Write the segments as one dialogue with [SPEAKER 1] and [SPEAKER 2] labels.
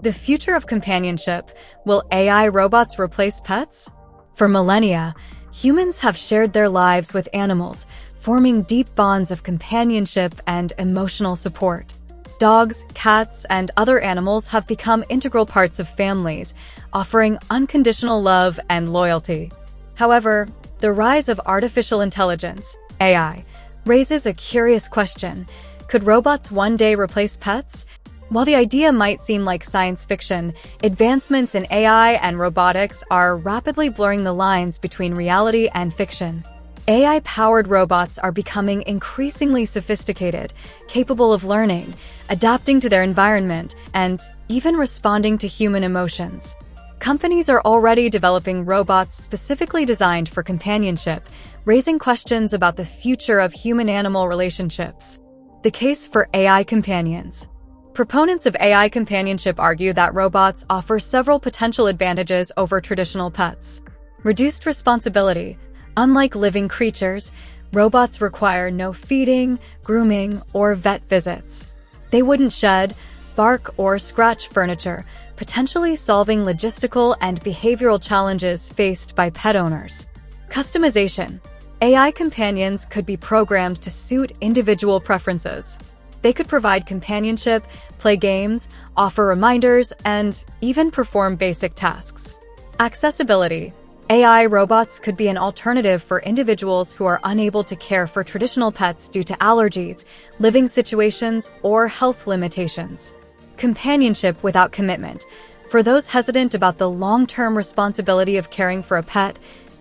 [SPEAKER 1] The future of companionship. Will AI robots replace pets? For millennia, humans have shared their lives with animals, forming deep bonds of companionship and emotional support. Dogs, cats, and other animals have become integral parts of families, offering unconditional love and loyalty. However, the rise of artificial intelligence, AI, raises a curious question. Could robots one day replace pets? While the idea might seem like science fiction, advancements in AI and robotics are rapidly blurring the lines between reality and fiction. AI-powered robots are becoming increasingly sophisticated, capable of learning, adapting to their environment, and even responding to human emotions. Companies are already developing robots specifically designed for companionship, raising questions about the future of human-animal relationships. The case for AI companions. Proponents of AI companionship argue that robots offer several potential advantages over traditional pets. Reduced responsibility. Unlike living creatures, robots require no feeding, grooming, or vet visits. They wouldn't shed, bark, or scratch furniture, potentially solving logistical and behavioral challenges faced by pet owners. Customization. AI companions could be programmed to suit individual preferences. They could provide companionship, play games, offer reminders, and even perform basic tasks. Accessibility. AI robots could be an alternative for individuals who are unable to care for traditional pets due to allergies, living situations, or health limitations. Companionship without commitment. For those hesitant about the long-term responsibility of caring for a pet,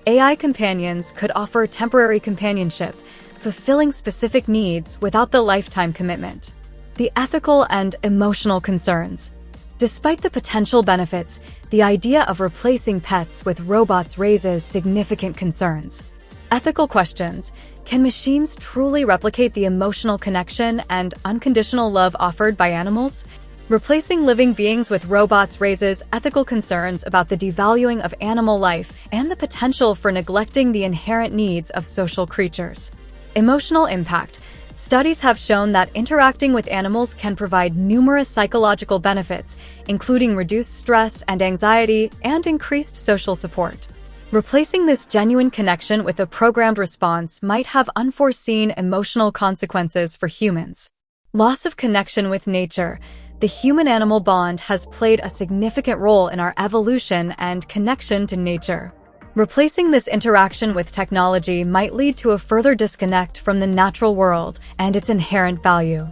[SPEAKER 1] AI companions could offer temporary companionship, fulfilling specific needs without the lifetime commitment. The ethical and emotional concerns. Despite the potential benefits, the idea of replacing pets with robots raises significant concerns. Ethical questions. Can machines truly replicate the emotional connection and unconditional love offered by animals? Replacing living beings with robots raises ethical concerns about the devaluing of animal life and the potential for neglecting the inherent needs of social creatures. Emotional impact. Studies have shown that interacting with animals can provide numerous psychological benefits, including reduced stress and anxiety and increased social support. Replacing this genuine connection with a programmed response might have unforeseen emotional consequences for humans. Loss of connection with nature. The human-animal bond has played a significant role in our evolution and connection to nature. Replacing this interaction with technology might lead to a further disconnect from the natural world and its inherent value.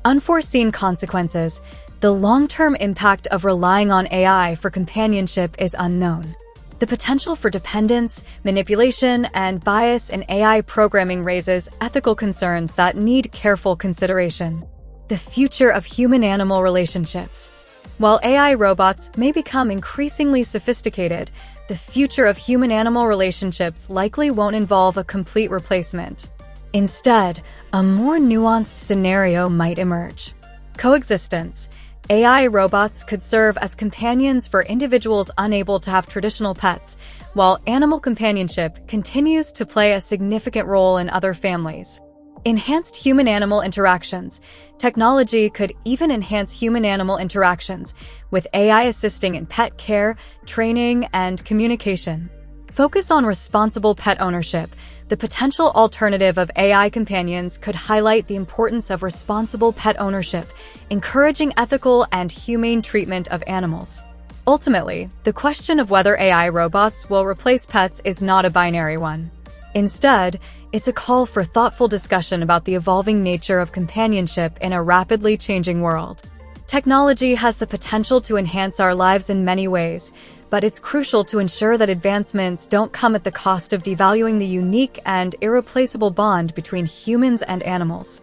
[SPEAKER 1] Unforeseen consequences. The long-term impact of relying on AI for companionship is unknown. The potential for dependence, manipulation, and bias in AI programming raises ethical concerns that need careful consideration. The future of human-animal relationships. While AI robots may become increasingly sophisticated, the future of human-animal relationships likely won't involve a complete replacement. Instead, a more nuanced scenario might emerge. Coexistence. AI robots could serve as companions for individuals unable to have traditional pets, while animal companionship continues to play a significant role in other families. Enhanced human-animal interactions. Technology could even enhance human-animal interactions, with AI assisting in pet care, training, and communication. Focus on responsible pet ownership. The potential alternative of AI companions could highlight the importance of responsible pet ownership, encouraging ethical and humane treatment of animals. Ultimately, the question of whether AI robots will replace pets is not a binary one. Instead, it's a call for thoughtful discussion about the evolving nature of companionship in a rapidly changing world. Technology has the potential to enhance our lives in many ways, but it's crucial to ensure that advancements don't come at the cost of devaluing the unique and irreplaceable bond between humans and animals.